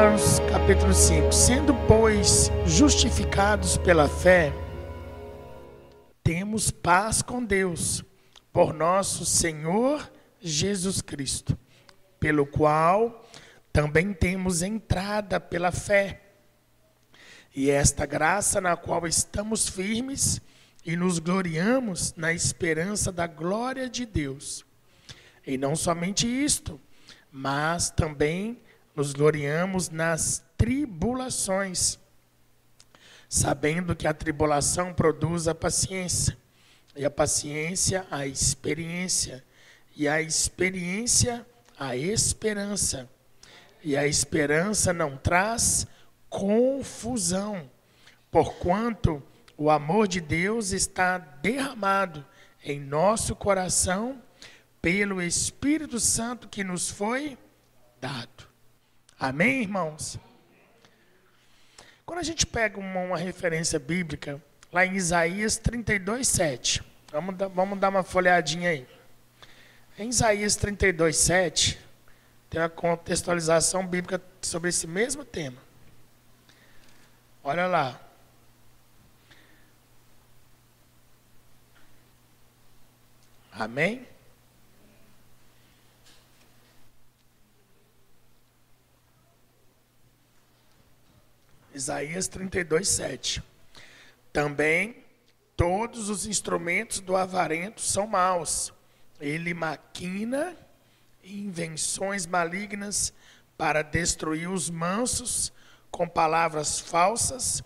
Romanos capítulo 5. Sendo, pois, justificados pela fé, temos paz com Deus, por nosso Senhor Jesus Cristo, pelo qual também temos entrada pela fé. E esta graça na qual estamos firmes e nos gloriamos na esperança da glória de Deus. E não somente isto, mas também nos gloriamos nas tribulações, sabendo que a tribulação produz a paciência, e a paciência a experiência, e a experiência a esperança. E a esperança não traz confusão, porquanto o amor de Deus está derramado em nosso coração pelo Espírito Santo que nos foi dado. Amém, irmãos? Quando a gente pega uma referência bíblica, lá em Isaías 32, 7, vamos dar uma folhadinha aí. Em Isaías 32, 7, tem uma contextualização bíblica sobre esse mesmo tema. Olha lá. Amém? Isaías 32, 7. Também todos os instrumentos do avarento são maus. Ele maquina invenções malignas para destruir os mansos com palavras falsas,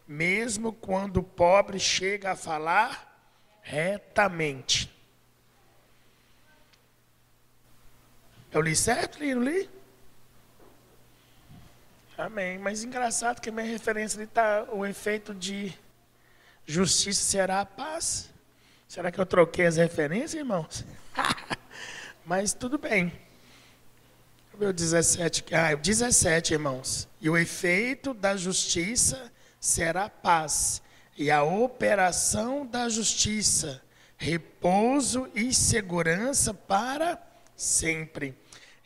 mesmo quando o pobre chega a falar retamente. Eu li certo, li, não li? Amém. Mas engraçado que a minha referência ali está o efeito de justiça será a paz. Será que eu troquei as referências, irmãos? Mas tudo bem. O 17, o 17, irmãos. E o efeito da justiça será paz. E a operação da justiça, repouso e segurança para sempre.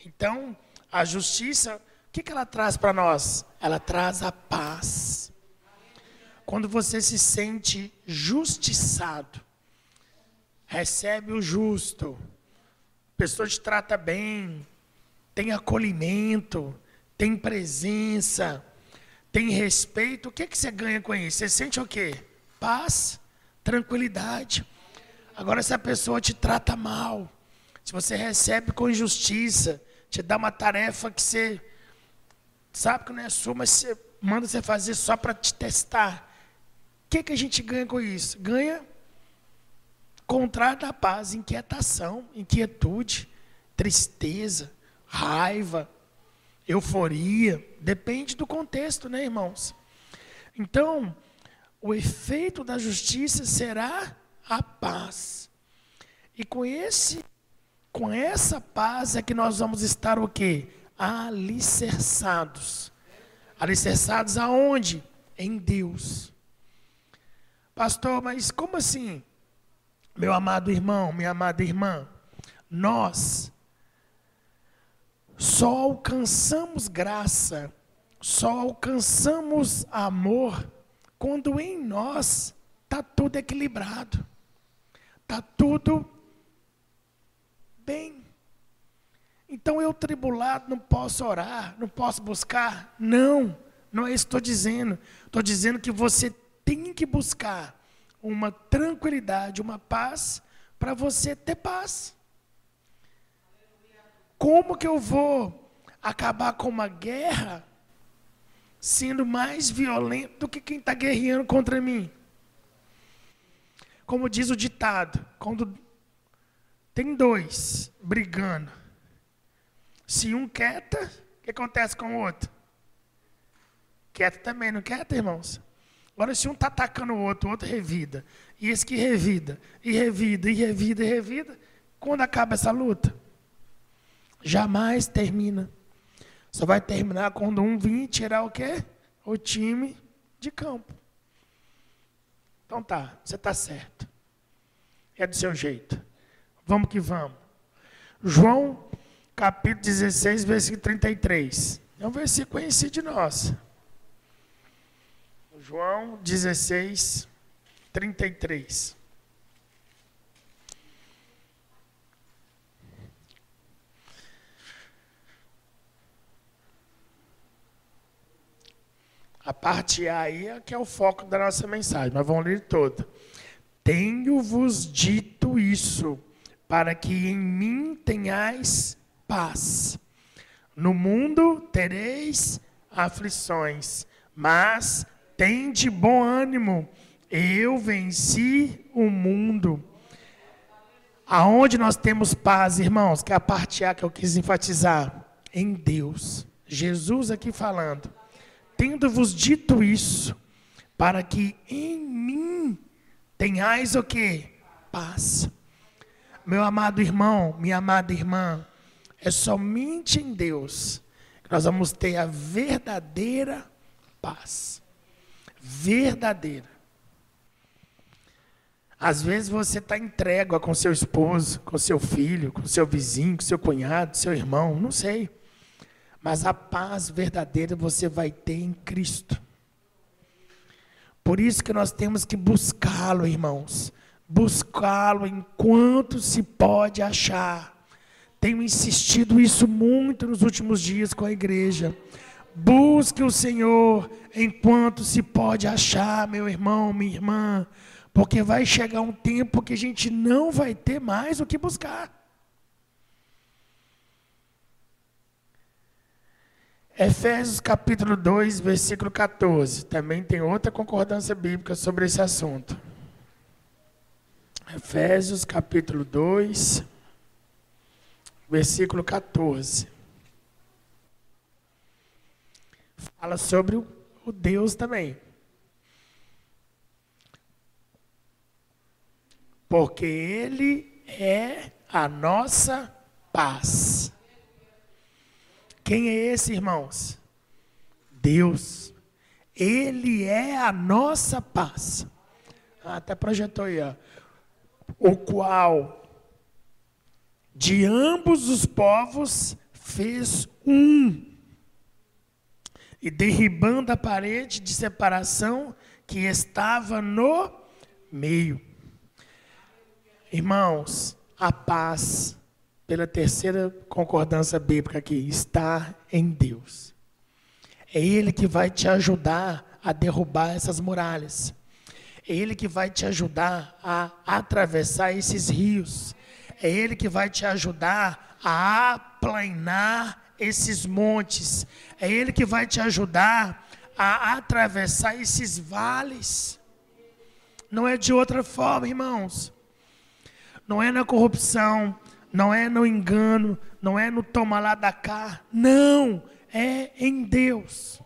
Então, a justiça, o que ela traz para nós? Ela traz a paz. Quando você se sente justiçado, recebe o justo, a pessoa te trata bem, tem acolhimento, tem presença, tem respeito, o que você ganha com isso? Você sente o quê? Paz, tranquilidade. Agora, se a pessoa te trata mal, se você recebe com injustiça, te dá uma tarefa que você sabe que não é sua, mas você manda você fazer só para te testar. O que a gente ganha com isso? Ganha contrário da paz, inquietação, inquietude, tristeza, raiva, euforia. Depende do contexto, né, irmãos? Então, o efeito da justiça será a paz. E com essa paz é que nós vamos estar o quê? Alicerçados. Alicerçados aonde? Em Deus. Pastor, mas como assim? Meu amado irmão, minha amada irmã, nós só alcançamos graça, só alcançamos amor, quando em nós está tudo equilibrado, está tudo bem. Então eu tribulado não posso orar, não posso buscar? Não é isso que estou dizendo. Estou dizendo que você tem que buscar uma tranquilidade, uma paz, para você ter paz. Como que eu vou acabar com uma guerra sendo mais violento do que quem está guerreando contra mim? Como diz o ditado, quando tem dois brigando, se um quieta, o que acontece com o outro? Quieta também, não quieta, irmãos? Agora, se um está atacando o outro revida, e esse que revida, e revida, e revida, e revida, quando acaba essa luta? Jamais termina. Só vai terminar quando um vir tirar o quê? O time de campo. Então tá, você está certo. É do seu jeito. Vamos que vamos. João, capítulo 16, versículo 33. É um versículo conhecido de nós. João 16, 33. A parte A aí é que é o foco da nossa mensagem, mas vamos ler toda. Tenho-vos dito isso, para que em mim tenhais paz. No mundo tereis aflições, mas tende bom ânimo. Eu venci o mundo. Aonde nós temos paz, irmãos, que é a parte A que eu quis enfatizar, em Deus. Jesus aqui falando. Tendo-vos dito isso, para que em mim tenhais o quê? Paz. Meu amado irmão, minha amada irmã, é somente em Deus que nós vamos ter a verdadeira paz. Verdadeira. Às vezes você está em trégua com seu esposo, com seu filho, com seu vizinho, com seu cunhado, seu irmão, não sei. Mas a paz verdadeira você vai ter em Cristo. Por isso que nós temos que buscá-lo, irmãos. Buscá-lo enquanto se pode achar. Tenho insistido isso muito nos últimos dias com a igreja. Busque o Senhor enquanto se pode achar, meu irmão, minha irmã. Porque vai chegar um tempo que a gente não vai ter mais o que buscar. Efésios capítulo 2, versículo 14. Também tem outra concordância bíblica sobre esse assunto. Efésios capítulo 2, versículo 14. Fala sobre o Deus também. Porque Ele é a nossa paz. Quem é esse, irmãos? Deus. Ele é a nossa paz. Até projetou aí, ó. O qual de ambos os povos fez um. E derribando a parede de separação que estava no meio. Irmãos, a paz, pela terceira concordância bíblica aqui, está em Deus. É Ele que vai te ajudar a derrubar essas muralhas. É Ele que vai te ajudar a atravessar esses rios. É Ele que vai te ajudar a aplanar esses montes. É Ele que vai te ajudar a atravessar esses vales. Não é de outra forma, irmãos. Não é na corrupção, não é no engano, não é no toma lá da cá. Não, é em Deus.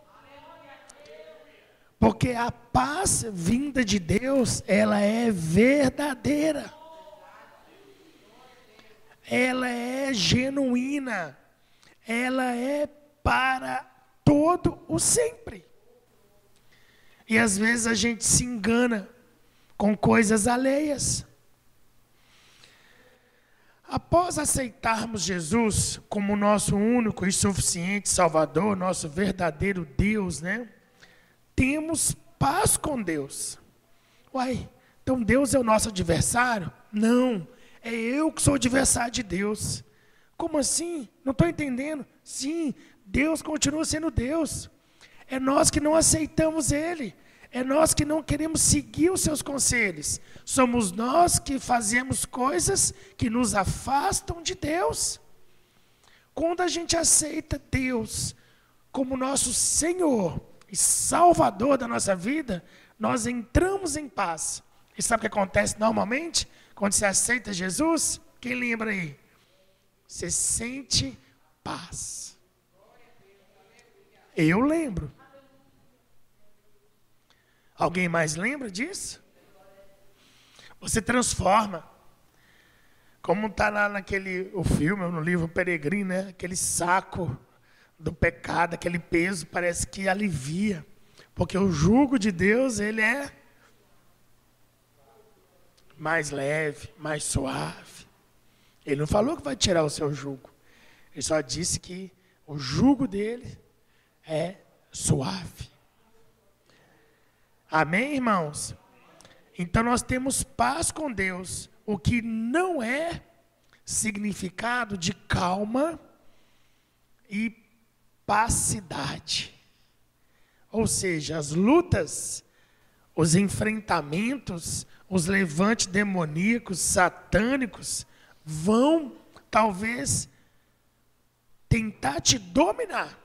Porque a paz vinda de Deus, ela é verdadeira. Ela é genuína. Ela é para todo o sempre. E às vezes a gente se engana com coisas alheias. Após aceitarmos Jesus como nosso único e suficiente Salvador, nosso verdadeiro Deus, né? Temos paz com Deus. Uai, então Deus é o nosso adversário? Não, é eu que sou o adversário de Deus. Como assim? Não estou entendendo. Sim, Deus continua sendo Deus. É nós que não aceitamos Ele. É nós que não queremos seguir os seus conselhos. Somos nós que fazemos coisas que nos afastam de Deus. Quando a gente aceita Deus como nosso Senhor e Salvador da nossa vida, nós entramos em paz. E sabe o que acontece normalmente? Quando você aceita Jesus, quem lembra aí? Você sente paz. Eu lembro. Alguém mais lembra disso? Você transforma. Como está lá o filme, no livro Peregrino, né? Aquele saco do pecado, aquele peso, parece que alivia. Porque o jugo de Deus, ele é mais leve, mais suave. Ele não falou que vai tirar o seu jugo. Ele só disse que o jugo dele é suave. Amém, irmãos? Então nós temos paz com Deus, o que não é significado de calma e passividade. Ou seja, as lutas, os enfrentamentos, os levantes demoníacos, satânicos, vão talvez tentar te dominar.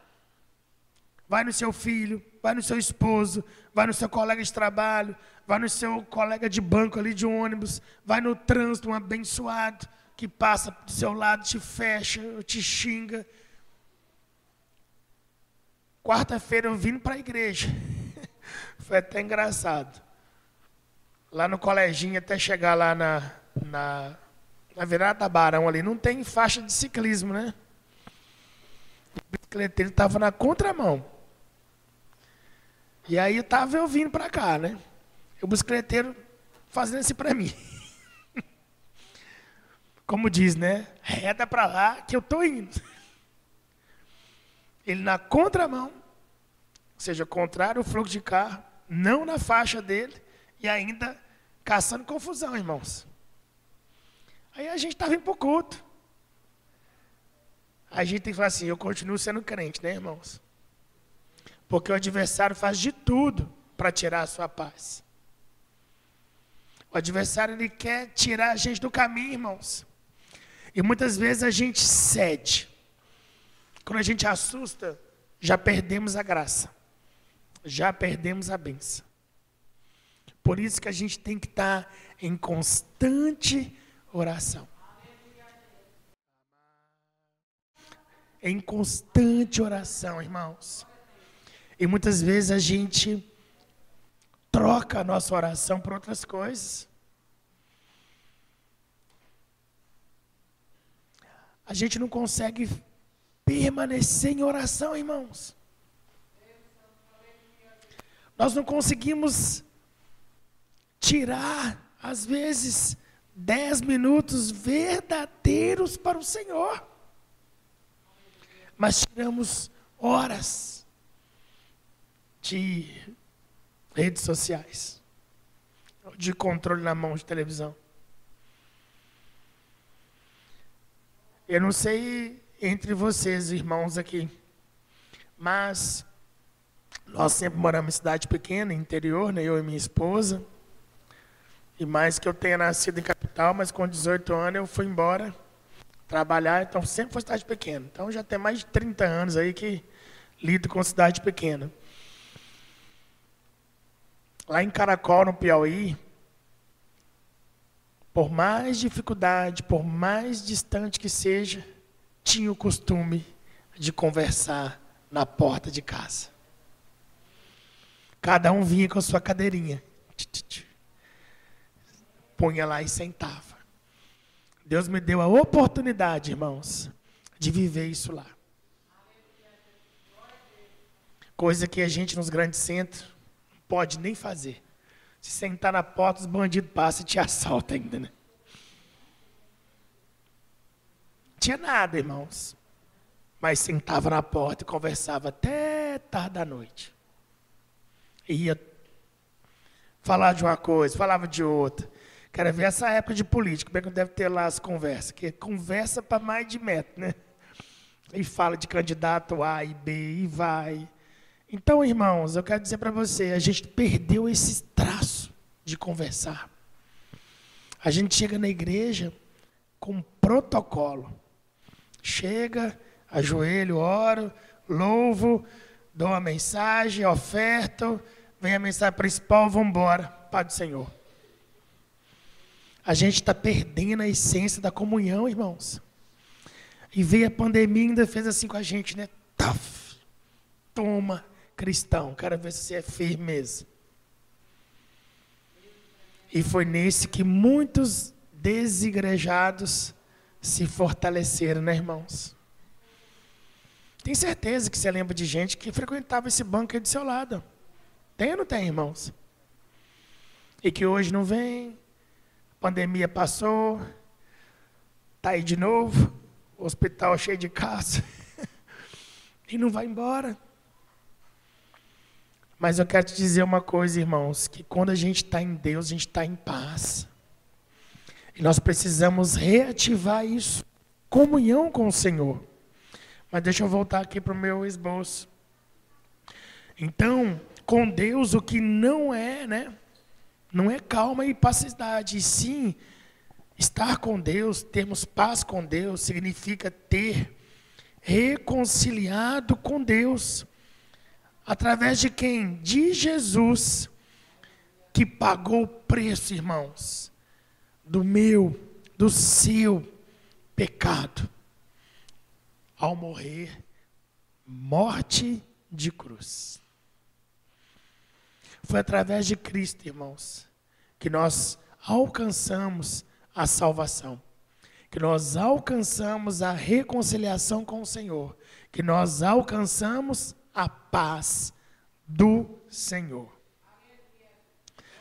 Vai no seu filho, vai no seu esposo, vai no seu colega de trabalho, vai no seu colega de banco ali de ônibus, vai no trânsito, um abençoado que passa do seu lado, te fecha, te xinga. Quarta-feira eu vim para a igreja. Foi até engraçado. Lá no coleginho, até chegar lá na virada da Barão ali, não tem faixa de ciclismo, né? O bicicleteiro estava na contramão. E aí eu vindo para cá, né? O bicicleteiro fazendo isso para mim. Como diz, né? Reta para lá que eu estou indo. Ele na contramão, ou seja, contrário ao fluxo de carro, não na faixa dele, e ainda caçando confusão, irmãos. Aí a gente estava indo para o culto. A gente tem que falar assim, eu continuo sendo crente, né, irmãos? Porque o adversário faz de tudo para tirar a sua paz. O adversário, ele quer tirar a gente do caminho, irmãos. E muitas vezes a gente cede. Quando a gente assusta, já perdemos a graça. Já perdemos a bênção. Por isso que a gente tem que estar em constante oração. Em constante oração, irmãos. E muitas vezes a gente troca a nossa oração por outras coisas. A gente não consegue permanecer em oração, irmãos. Nós não conseguimos tirar, às vezes, 10 minutos verdadeiros para o Senhor. Mas tiramos horas de redes sociais, de controle na mão de televisão. Eu não sei entre vocês, irmãos aqui, mas nós sempre moramos em cidade pequena, interior, né? Eu e minha esposa. E mais que eu tenha nascido em capital, mas com 18 anos eu fui embora trabalhar, então sempre foi cidade pequena. Então já tem mais de 30 anos aí que lido com cidade pequena. Lá em Caracol, no Piauí, por mais dificuldade, por mais distante que seja, tinha o costume de conversar na porta de casa. Cada um vinha com a sua cadeirinha. Punha lá e sentava. Deus me deu a oportunidade, irmãos, de viver isso lá. Coisa que a gente nos grandes centros não pode nem fazer. Se sentar na porta, os bandidos passam e te assaltam ainda, né? Não tinha nada, irmãos. Mas sentava na porta e conversava até tarde da noite. Ia falar de uma coisa, falava de outra. Quero ver essa época de política, como é que deve ter lá as conversas. Que conversa para mais de metro, né? E fala de candidato A e B e vai. Então, irmãos, eu quero dizer para você, a gente perdeu esse traço de conversar. A gente chega na igreja com protocolo. Chega, ajoelho, oro, louvo, dou uma mensagem, oferto, vem a mensagem principal, vamos embora, Pai do Senhor. A gente está perdendo a essência da comunhão, irmãos. E veio a pandemia e ainda fez assim com a gente, né? Taf, toma, cristão, quero ver se você é firme mesmo. E foi nesse que muitos desigrejados se fortaleceram, né, irmãos? Tem certeza que você lembra de gente que frequentava esse banco aí do seu lado. Tem ou não tem, irmãos? E que hoje não vem, a pandemia passou, está aí de novo, o hospital cheio de casos, e não vai embora. Mas eu quero te dizer uma coisa, irmãos, que quando a gente está em Deus, a gente está em paz. E nós precisamos reativar isso, comunhão com o Senhor. Mas deixa eu voltar aqui para o meu esboço. Então, com Deus, o que não é, não é calma e pacificidade, e sim, estar com Deus, termos paz com Deus, significa ter reconciliado com Deus. Através de quem? De Jesus, que pagou o preço, irmãos, do meu, do seu pecado, ao morrer, morte de cruz. Foi através de Cristo, irmãos, que nós alcançamos a salvação, que nós alcançamos a reconciliação com o Senhor, que nós alcançamos a paz do Senhor.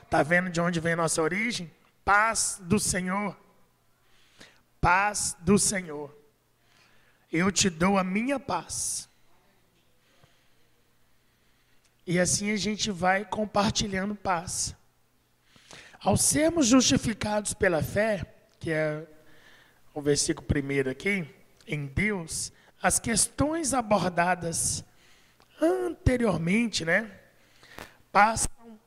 Está vendo de onde vem a nossa origem? Paz do Senhor. Paz do Senhor. Eu te dou a minha paz. E assim a gente vai compartilhando paz. Ao sermos justificados pela fé, que é o versículo 1 aqui, em Deus, as questões abordadas anteriormente, passam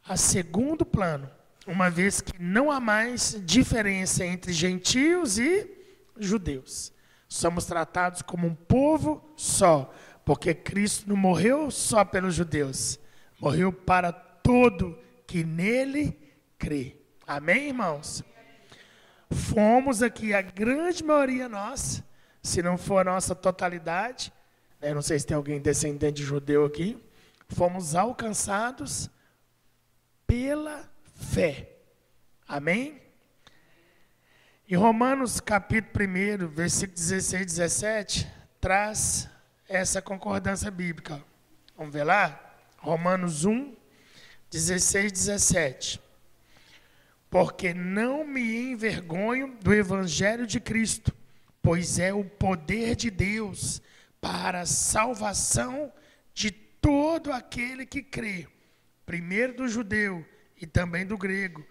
a segundo plano, uma vez que não há mais diferença entre gentios e judeus. Somos tratados como um povo só, porque Cristo não morreu só pelos judeus, morreu para todo que nele crê. Amém, irmãos? Fomos aqui, a grande maioria nossa, se não for a nossa totalidade, não sei se tem alguém descendente de judeu aqui, fomos alcançados pela fé. Amém? Em Romanos capítulo 1, versículo 16 e 17, traz essa concordância bíblica. Vamos ver lá? Romanos 1, 16 e 17. Porque não me envergonho do evangelho de Cristo, pois é o poder de Deus para a salvação de todo aquele que crê, primeiro do judeu e também do grego,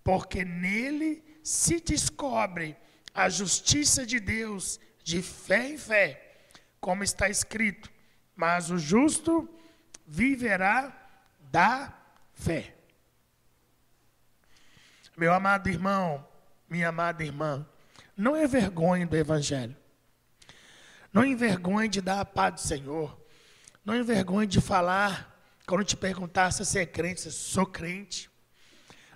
porque nele se descobre a justiça de Deus de fé em fé, como está escrito, mas o justo viverá da fé. Meu amado irmão, minha amada irmã, não envergonhe do evangelho. Não envergonhe de dar a paz do Senhor. Não envergonhe de falar, quando te perguntar se você é crente, se eu sou crente.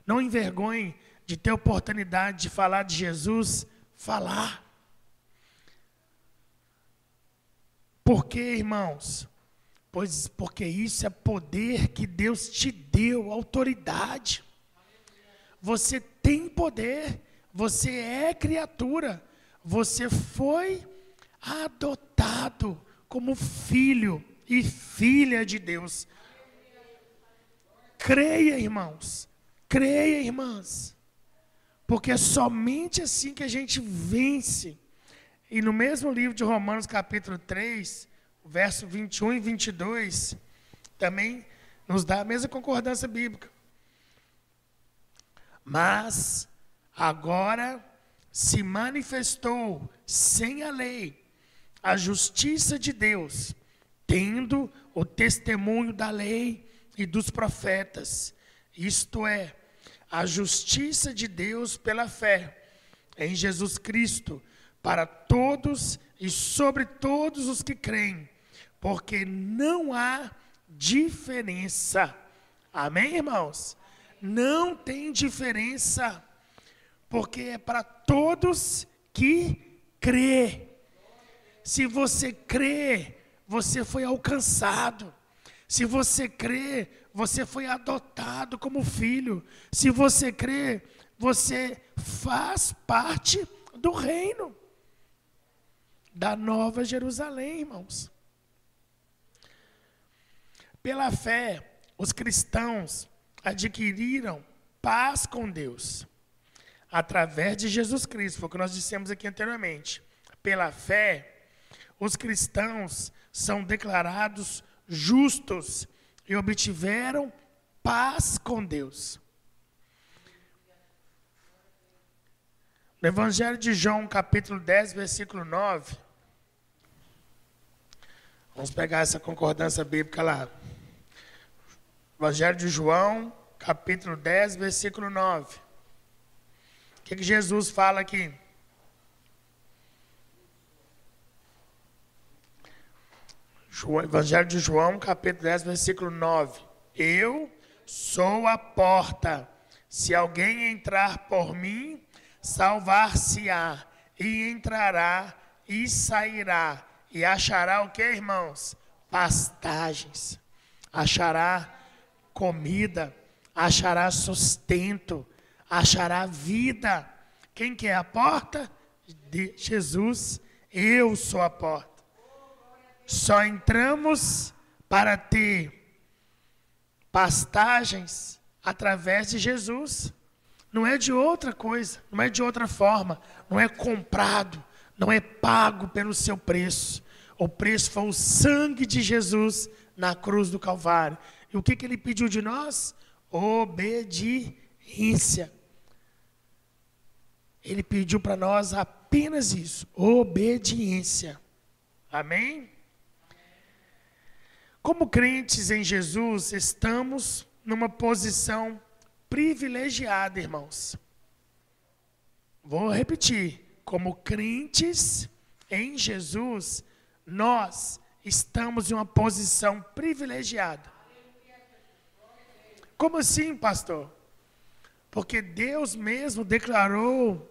Não envergonhe de ter oportunidade de falar de Jesus, falar. Por quê, irmãos? Porque isso é poder que Deus te deu, autoridade. Você tem poder, você é criatura, você foi adotado como filho e filha de Deus. Creia, irmãos, creia, irmãs, porque é somente assim que a gente vence. E no mesmo livro de Romanos, capítulo 3, verso 21 e 22, também nos dá a mesma concordância bíblica. Mas agora se manifestou sem a lei a justiça de Deus, tendo o testemunho da lei e dos profetas, isto é, a justiça de Deus pela fé em Jesus Cristo, para todos e sobre todos os que creem, porque não há diferença. Amém, irmãos? Não tem diferença, porque é para todos que crê. Se você crê, você foi alcançado. Se você crê, você foi adotado como filho. Se você crê, você faz parte do reino da Nova Jerusalém, irmãos. Pela fé, os cristãos adquiriram paz com Deus através de Jesus Cristo, foi o que nós dissemos aqui anteriormente. Pela fé, os cristãos são declarados justos e obtiveram paz com Deus. No Evangelho de João, capítulo 10, versículo 9. Vamos pegar essa concordância bíblica lá. Evangelho de João, capítulo 10, versículo 9. O que Jesus fala aqui? Evangelho de João, capítulo 10, versículo 9. Eu sou a porta. Se alguém entrar por mim, salvar-se-á, e entrará, e sairá, e achará o que, irmãos? Pastagens. Achará comida, achará sustento, achará vida. Quem que é a porta? De Jesus. Eu sou a porta. Só entramos para ter pastagens através de Jesus. Não é de outra coisa, não é de outra forma, não é comprado, não é pago pelo seu preço. O preço foi o sangue de Jesus na cruz do Calvário. E o que ele pediu de nós? Obediência. Ele pediu para nós apenas isso, obediência. Amém? Como crentes em Jesus, estamos numa posição privilegiada, irmãos. Vou repetir. Como crentes em Jesus, nós estamos em uma posição privilegiada. Como assim, pastor? Porque Deus mesmo declarou-nos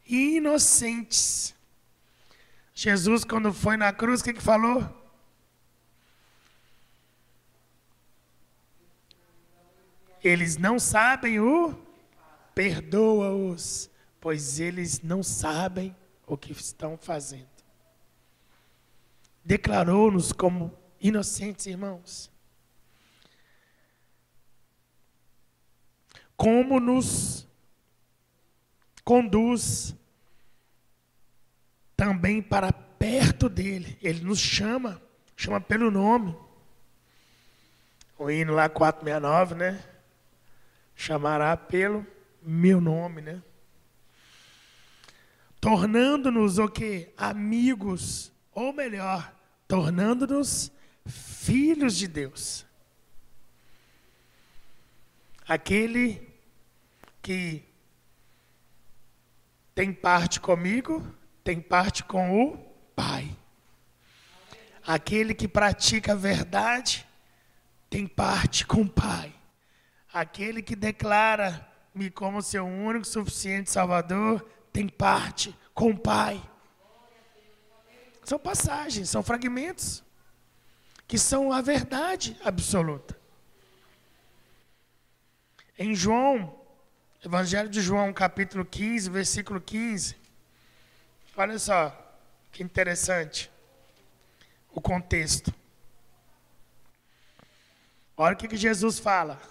inocentes. Jesus, quando foi na cruz, o que falou? Eles não sabem perdoa-os, pois eles não sabem o que estão fazendo. Declarou-nos como inocentes, irmãos. Como nos conduz também para perto dele. Ele nos chama pelo nome. O hino lá 469, né? Chamará pelo meu nome, né? Tornando-nos o quê? Amigos, ou melhor, tornando-nos filhos de Deus. Aquele que tem parte comigo, tem parte com o Pai. Aquele que pratica a verdade, tem parte com o Pai. Aquele que declara-me como seu único, suficiente Salvador, tem parte com o Pai. São passagens, são fragmentos, que são a verdade absoluta. Em João, Evangelho de João, capítulo 15, versículo 15, olha só, que interessante o contexto. Olha o que Jesus fala.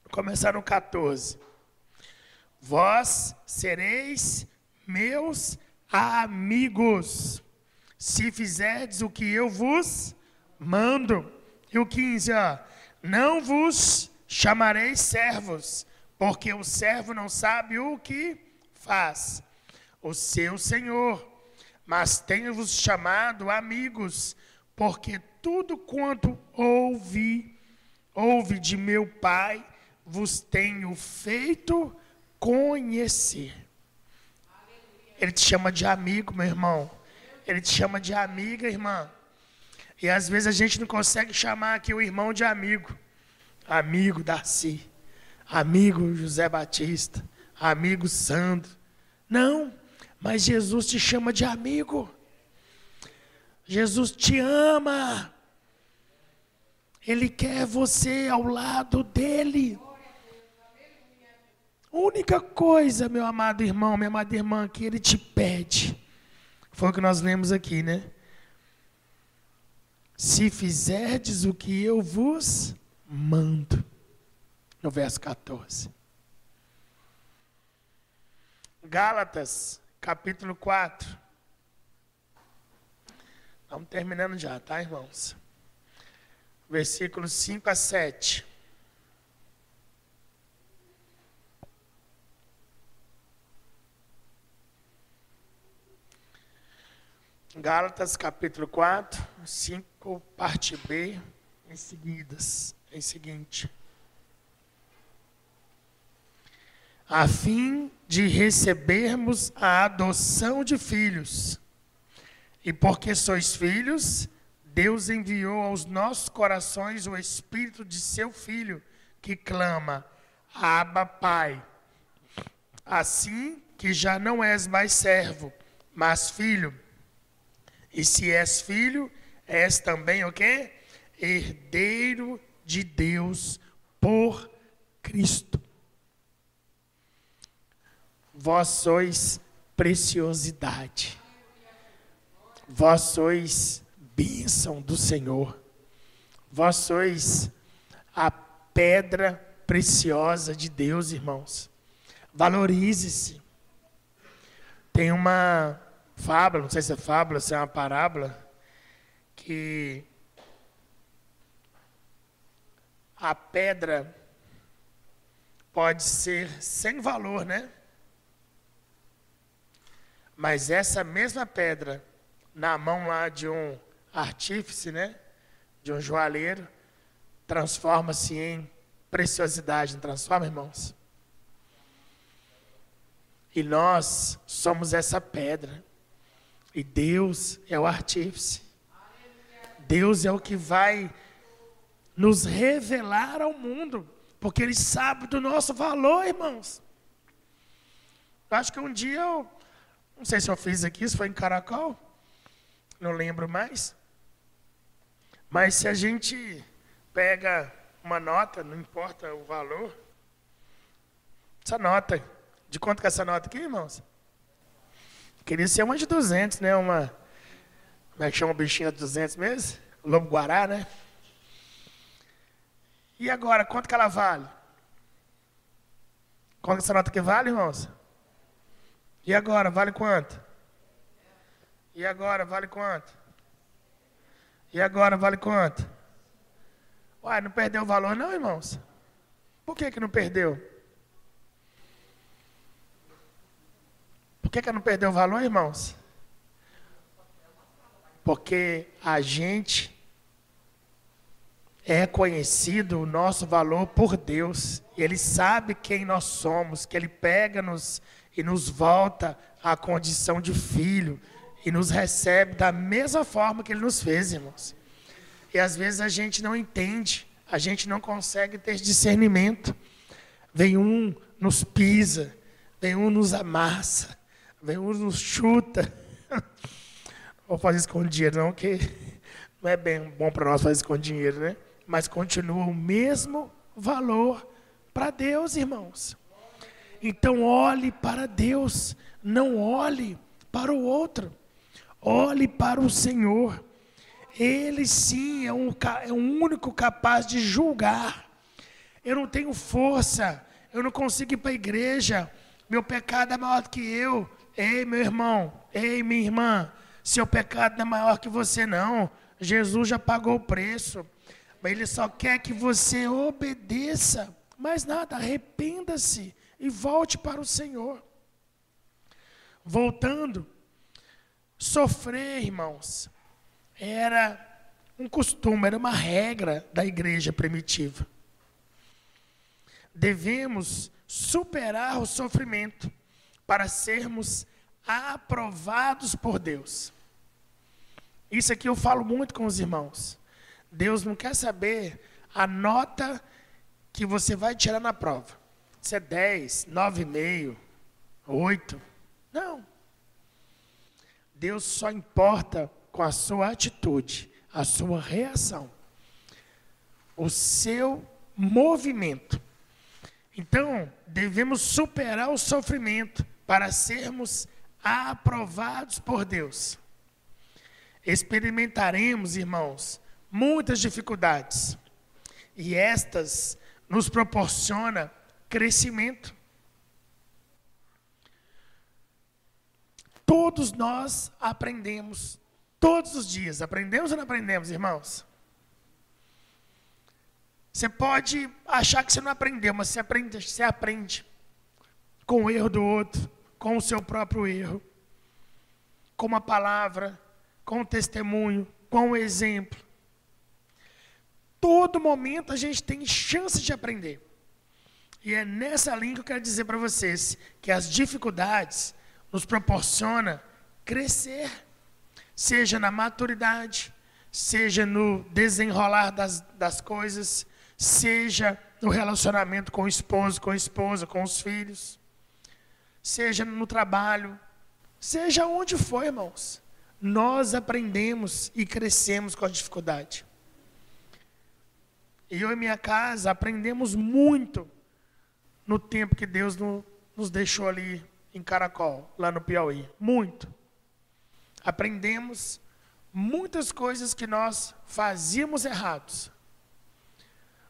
Vou começar no 14. Vós sereis meus amigos, se fizerdes o que eu vos mando. E o 15, não vos chamarei servos, porque o servo não sabe o que faz o seu senhor, mas tenho-vos chamado amigos, porque tudo quanto ouve de meu Pai, vos tenho feito conhecer. Ele te chama de amigo, meu irmão. Ele te chama de amiga, irmã. E às vezes a gente não consegue chamar aqui o irmão de amigo. Amigo Darcy, amigo José Batista, amigo Sandro. Não, mas Jesus te chama de amigo. Jesus te ama. Ele quer você ao lado dele. A única coisa, meu amado irmão, minha amada irmã, que ele te pede, foi o que nós lemos aqui, né? Se fizerdes o que eu vos mando. No verso 14. Gálatas, capítulo 4. Vamos terminando já, tá, irmãos? Versículos 5 a 7. Gálatas capítulo 4, 5, parte B, em seguinte. A fim de recebermos a adoção de filhos. E porque sois filhos, Deus enviou aos nossos corações o Espírito de seu Filho, que clama, Abba, Pai. Assim que já não és mais servo, mas filho. E se és filho, és também o quê? Herdeiro de Deus por Cristo. Vós sois preciosidade. Vós sois bênção do Senhor. Vós sois a pedra preciosa de Deus, irmãos. Valorize-se. Tem uma fábula, não sei se é fábula, se é uma parábola, que a pedra pode ser sem valor, né? Mas essa mesma pedra, na mão lá de um artífice, né? De um joalheiro, transforma-se em preciosidade. Não transforma, irmãos? E nós somos essa pedra. E Deus é o artífice. Deus é o que vai nos revelar ao mundo. Porque Ele sabe do nosso valor, irmãos. Eu acho que um dia não sei se eu fiz aqui, se foi em Caracol. Não lembro mais. Mas se a gente pega uma nota, não importa o valor. Essa nota, de quanto que é essa nota aqui, irmãos? Queria ser uma de 200, né? Como é que chama o bichinho de 200 mesmo? Lobo-guará, né? E agora, quanto que ela vale? Quanto que essa nota aqui vale, irmãos? E agora, vale quanto? E agora, vale quanto? E agora, vale quanto? Uai, não perdeu o valor não, irmãos? Por que não perdeu? Por que não perdeu o valor, irmãos? Porque a gente é conhecido o nosso valor por Deus. Ele sabe quem nós somos, que Ele pega-nos e nos volta à condição de filho e nos recebe da mesma forma que Ele nos fez, irmãos. E às vezes a gente não entende, a gente não consegue ter discernimento. Vem um, nos pisa, vem um, nos amassa, vem um, nos chuta. Não vou fazer isso com dinheiro não, que não é bem bom para nós fazer isso com dinheiro, né? Mas continua o mesmo valor para Deus, irmãos. Então olhe para Deus, não olhe para o outro. Olhe para o Senhor. Ele sim é o único capaz de julgar. Eu não tenho força, eu não consigo ir para a igreja. Meu pecado é maior do que eu. Ei, meu irmão, ei, minha irmã, seu pecado não é maior que você não. Jesus já pagou o preço. Mas Ele só quer que você obedeça. Mais nada, arrependa-se e volte para o Senhor. Voltando, sofrer, irmãos, era um costume, era uma regra da igreja primitiva. Devemos superar o sofrimento para sermos aprovados por Deus. Isso aqui eu falo muito com os irmãos. Deus não quer saber a nota que você vai tirar na prova. Se é 10, 9,5, 8. Não. Deus só importa com a sua atitude, a sua reação, o seu movimento. Então, devemos superar o sofrimento para sermos aprovados por Deus. Experimentaremos, irmãos, muitas dificuldades. E estas nos proporcionam crescimento. Todos nós aprendemos Todos os dias. Aprendemos ou não aprendemos, irmãos? Você pode achar que você não aprendeu, mas você aprende com o erro do outro, com o seu próprio erro, com uma palavra, com o testemunho, com o exemplo. Todo momento a gente tem chance de aprender. E é nessa linha que eu quero dizer para vocês que as dificuldades nos proporcionam crescer, seja na maturidade, seja no desenrolar das coisas, seja no relacionamento com o esposo, com a esposa, com os filhos, seja no trabalho, seja onde for, irmãos. Nós aprendemos e crescemos com a dificuldade. E eu e minha casa aprendemos muito no tempo que Deus nos deixou ali em Caracol, lá no Piauí. Muito. Aprendemos muitas coisas que nós fazíamos errados.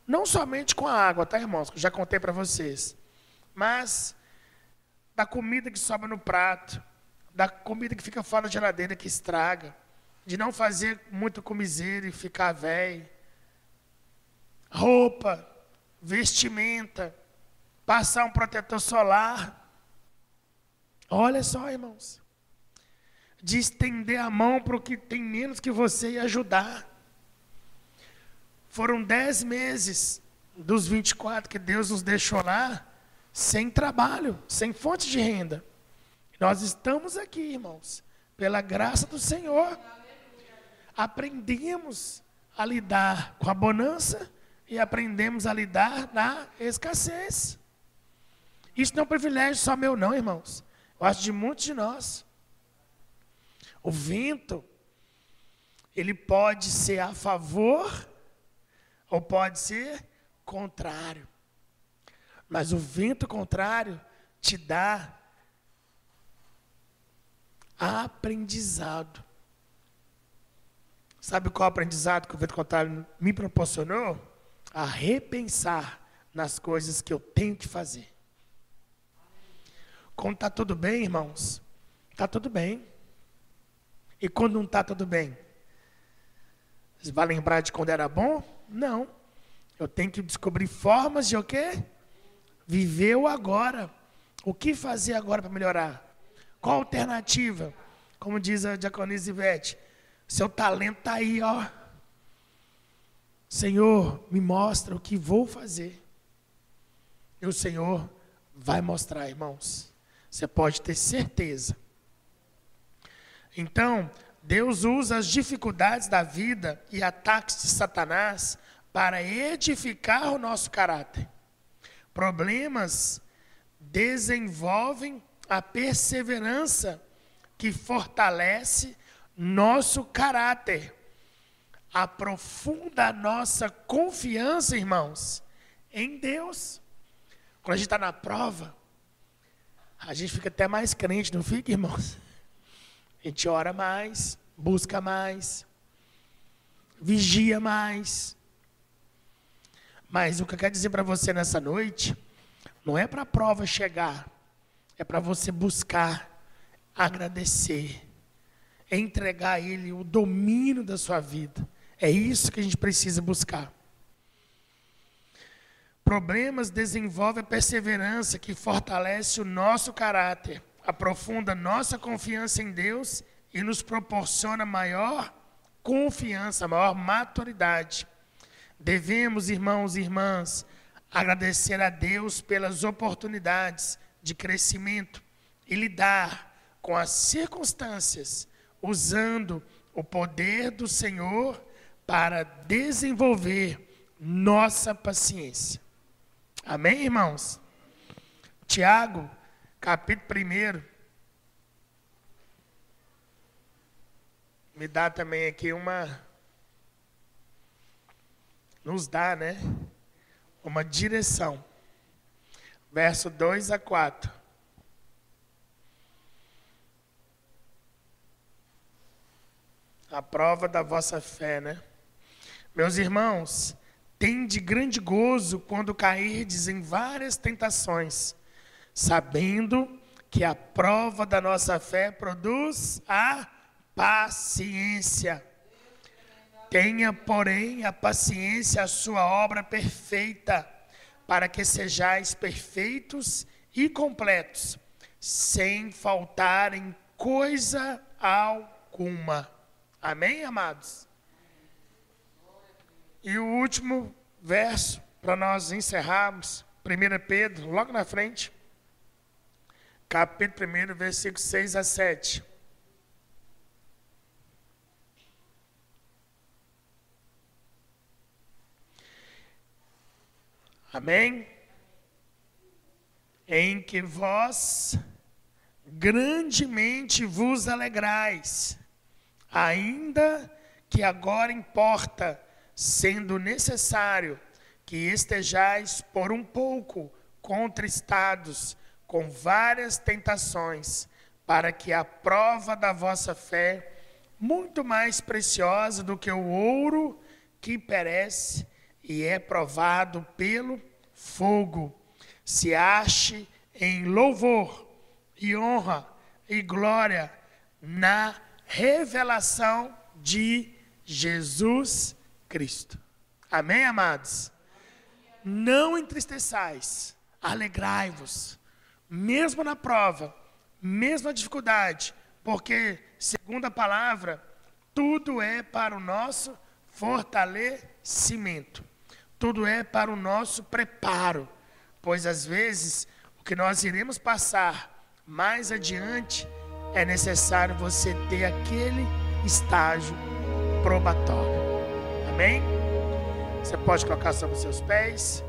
Não somente com a água, tá, irmãos? Que eu já contei para vocês. Mas da comida que sobra no prato, da comida que fica fora da geladeira, que estraga, de não fazer muito comiseira e ficar velho, roupa, vestimenta, passar um protetor solar. Olha só, irmãos, de estender a mão para o que tem menos que você e ajudar. Foram 10 meses dos 24 que Deus nos deixou lá, sem trabalho, sem fonte de renda. Nós estamos aqui, irmãos, pela graça do Senhor. Aprendemos a lidar com a bonança e aprendemos a lidar na escassez. Isso não é um privilégio só meu não, irmãos. Eu acho de muitos de nós. O vento, ele pode ser a favor ou pode ser contrário. Mas o vento contrário te dá aprendizado. Sabe qual aprendizado que o vento contrário me proporcionou? A repensar nas coisas que eu tenho que fazer. Quando está tudo bem, irmãos, está tudo bem. E quando não está tudo bem? Você vai lembrar de quando era bom? Não. Eu tenho que descobrir formas de o quê? Viver o agora. O que fazer agora para melhorar? Qual a alternativa? Como diz a diaconisa Ivete, seu talento está aí, ó. Senhor, me mostra o que vou fazer. E o Senhor vai mostrar, irmãos. Você pode ter certeza. Então, Deus usa as dificuldades da vida e ataques de Satanás para edificar o nosso caráter. Problemas desenvolvem a perseverança que fortalece nosso caráter. Aprofunda a nossa confiança, irmãos, em Deus. Quando a gente está na prova, a gente fica até mais crente, não fica, irmãos? A gente ora mais, busca mais, vigia mais. Mas o que eu quero dizer para você nessa noite, não é para a prova chegar, é para você buscar, agradecer, entregar a Ele o domínio da sua vida. É isso que a gente precisa buscar. Problemas desenvolvem a perseverança que fortalece o nosso caráter, aprofunda nossa confiança em Deus e nos proporciona maior confiança, maior maturidade. Devemos, irmãos e irmãs, agradecer a Deus pelas oportunidades de crescimento e lidar com as circunstâncias, usando o poder do Senhor para desenvolver nossa paciência. Amém, irmãos? Tiago, capítulo 1. Me dá também aqui nos dá, né? Uma direção. Verso 2 a 4. A prova da vossa fé, né? Meus irmãos, tende grande gozo quando cairdes em várias tentações, sabendo que a prova da nossa fé produz a paciência. Tenha, porém, a paciência a sua obra perfeita, para que sejais perfeitos e completos, sem faltar em coisa alguma. Amém, amados? E o último verso, para nós encerrarmos, 1 Pedro, logo na frente, capítulo 1, versículos 6 a 7. Amém? Em que vós grandemente vos alegrais, ainda que agora importa, sendo necessário que estejais por um pouco contristados com várias tentações, para que a prova da vossa fé, muito mais preciosa do que o ouro que perece e é provado pelo fogo, se ache em louvor e honra e glória na revelação de Jesus Cristo. Amém, amados? Não entristeçais, alegrai-vos, mesmo na prova, mesmo na dificuldade, porque, segundo a palavra, tudo é para o nosso fortalecimento. Tudo é para o nosso preparo, pois às vezes o que nós iremos passar mais adiante é necessário você ter aquele estágio probatório. Amém? Você pode colocar sobre os seus pés.